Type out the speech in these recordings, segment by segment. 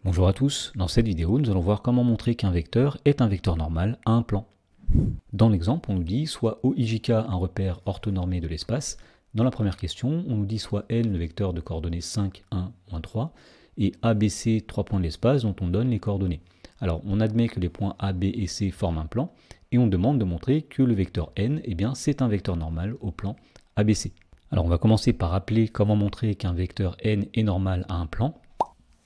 Bonjour à tous, dans cette vidéo nous allons voir comment montrer qu'un vecteur est un vecteur normal à un plan. Dans l'exemple on nous dit soit OIJK un repère orthonormé de l'espace, dans la première question on nous dit soit n le vecteur de coordonnées 5, 1, moins 3, et ABC 3 points de l'espace dont on donne les coordonnées. Alors on admet que les points A, B et C forment un plan, et on demande de montrer que le vecteur n, eh bien, c'est un vecteur normal au plan ABC. Alors on va commencer par rappeler comment montrer qu'un vecteur n est normal à un plan.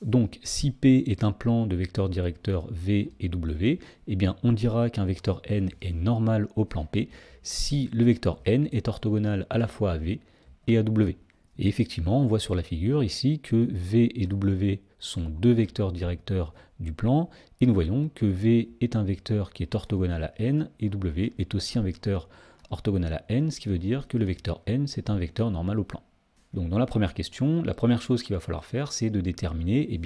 Donc, si P est un plan de vecteurs directeurs V et W, eh bien, on dira qu'un vecteur n est normal au plan P si le vecteur n est orthogonal à la fois à V et à W. Et effectivement, on voit sur la figure ici que V et W sont deux vecteurs directeurs du plan, et nous voyons que V est un vecteur qui est orthogonal à n, et W est aussi un vecteur orthogonal à n, ce qui veut dire que le vecteur n, c'est un vecteur normal au plan. Donc dans la première question, la première chose qu'il va falloir faire, c'est de déterminer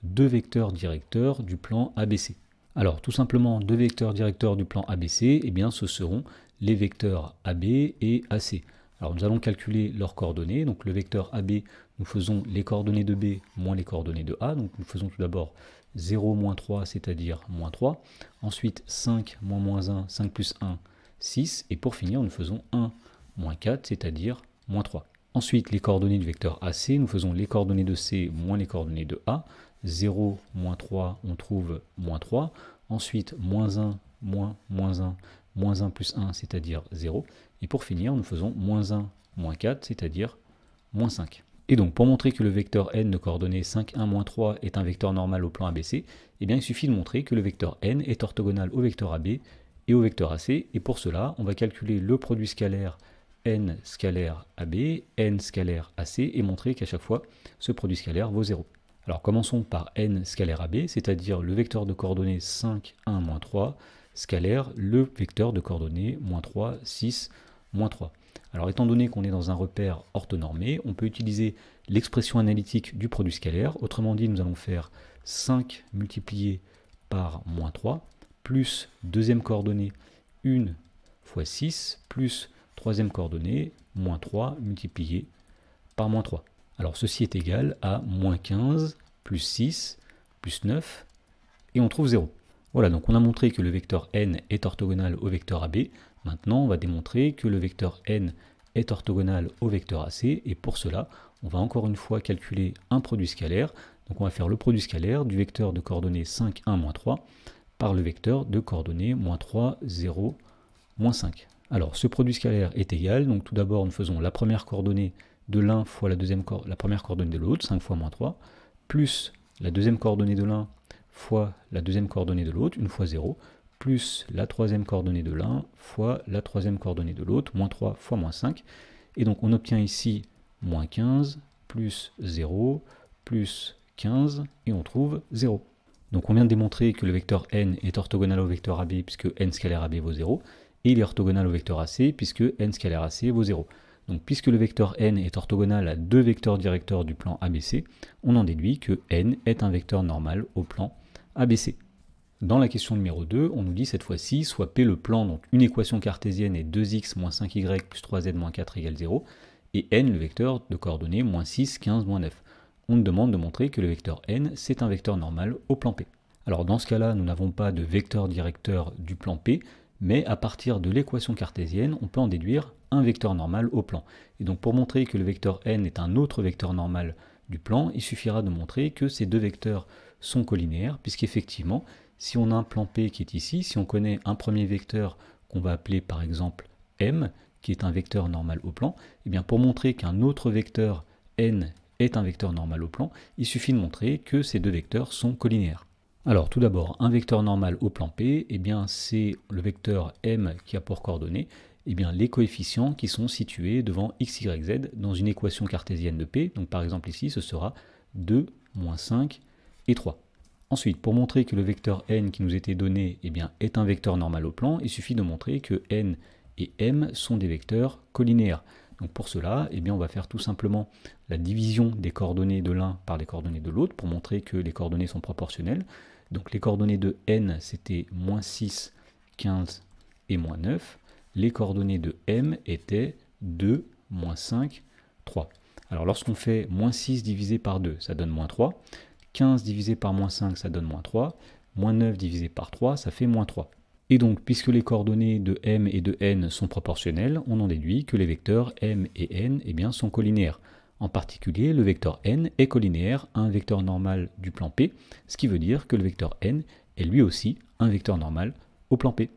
deux vecteurs directeurs du plan ABC. Alors tout simplement, deux vecteurs directeurs du plan ABC, ce seront les vecteurs AB et AC. Alors nous allons calculer leurs coordonnées. Donc le vecteur AB, nous faisons les coordonnées de B moins les coordonnées de A. Donc nous faisons tout d'abord 0, moins 3, c'est-à-dire moins 3. Ensuite 5, moins 1, 5 plus 1, 6. Et pour finir, nous faisons 1, moins 4, c'est-à-dire moins 3. Ensuite, les coordonnées du vecteur AC, nous faisons les coordonnées de C moins les coordonnées de A. 0, moins 3, on trouve moins 3. Ensuite, moins 1, moins 1, moins 1 plus 1, c'est-à-dire 0. Et pour finir, nous faisons moins 1, moins 4, c'est-à-dire moins 5. Et donc, pour montrer que le vecteur n de coordonnées 5, 1, moins 3 est un vecteur normal au plan ABC, il suffit de montrer que le vecteur n est orthogonal au vecteur AB et au vecteur AC. Et pour cela, on va calculer le produit scalaire n scalaire AB, n scalaire AC, et montrer qu'à chaque fois, ce produit scalaire vaut 0. Alors commençons par n scalaire AB, c'est-à-dire le vecteur de coordonnées 5, 1, moins 3, scalaire le vecteur de coordonnées moins 3, 6, moins 3. Alors étant donné qu'on est dans un repère orthonormé, on peut utiliser l'expression analytique du produit scalaire. Autrement dit, nous allons faire 5 multiplié par moins 3, plus deuxième coordonnée 1 fois 6, plus troisième coordonnée, moins 3 multiplié par moins 3. Alors ceci est égal à moins 15 plus 6 plus 9, et on trouve 0. Voilà, donc on a montré que le vecteur n est orthogonal au vecteur AB. Maintenant, on va démontrer que le vecteur n est orthogonal au vecteur AC, et pour cela, on va encore une fois calculer un produit scalaire. Donc on va faire le produit scalaire du vecteur de coordonnées 5, 1, moins 3 par le vecteur de coordonnées moins 3, 0, moins 5. Alors, ce produit scalaire est égal, donc tout d'abord, nous faisons la première coordonnée de l'un fois la première coordonnée de l'autre, 5 fois moins 3, plus la deuxième coordonnée de l'un fois la deuxième coordonnée de l'autre, une fois 0, plus la troisième coordonnée de l'un fois la troisième coordonnée de l'autre, moins 3 fois moins 5. Et donc, on obtient ici moins 15, plus 0, plus 15, et on trouve 0. Donc, on vient de démontrer que le vecteur n est orthogonal au vecteur AB, puisque n scalaire AB vaut 0. Et il est orthogonal au vecteur AC, puisque n scalaire AC vaut 0. Donc puisque le vecteur n est orthogonal à deux vecteurs directeurs du plan ABC, on en déduit que n est un vecteur normal au plan ABC. Dans la question numéro 2, on nous dit cette fois-ci, soit P le plan, donc une équation cartésienne est 2x moins 5y plus 3z moins 4 égale 0, et n le vecteur de coordonnées moins 6, 15, moins 9. On nous demande de montrer que le vecteur n, c'est un vecteur normal au plan P. Alors dans ce cas-là, nous n'avons pas de vecteur directeur du plan P, mais à partir de l'équation cartésienne, on peut en déduire un vecteur normal au plan. Et donc pour montrer que le vecteur n est un autre vecteur normal du plan, il suffira de montrer que ces deux vecteurs sont collinéaires, puisqu'effectivement, si on a un plan P qui est ici, si on connaît un premier vecteur qu'on va appeler par exemple m, qui est un vecteur normal au plan, et bien pour montrer qu'un autre vecteur n est un vecteur normal au plan, il suffit de montrer que ces deux vecteurs sont collinéaires. Alors tout d'abord, un vecteur normal au plan P, c'est le vecteur m qui a pour coordonnées les coefficients qui sont situés devant x, y, z dans une équation cartésienne de P. Donc par exemple ici, ce sera 2, moins 5 et 3. Ensuite, pour montrer que le vecteur n qui nous était donné est un vecteur normal au plan, il suffit de montrer que n et m sont des vecteurs collinéaires. Donc pour cela, on va faire tout simplement la division des coordonnées de l'un par les coordonnées de l'autre pour montrer que les coordonnées sont proportionnelles. Donc les coordonnées de n, c'était moins 6, 15 et moins 9. Les coordonnées de m étaient 2, moins 5, 3. Alors lorsqu'on fait moins 6 divisé par 2, ça donne moins 3. 15 divisé par moins 5, ça donne moins 3. Moins 9 divisé par 3, ça fait moins 3. Et donc, puisque les coordonnées de m et de n sont proportionnelles, on en déduit que les vecteurs m et n eh bien, sont collinéaires. En particulier, le vecteur n est collinéaire à un vecteur normal du plan P, ce qui veut dire que le vecteur n est lui aussi un vecteur normal au plan P.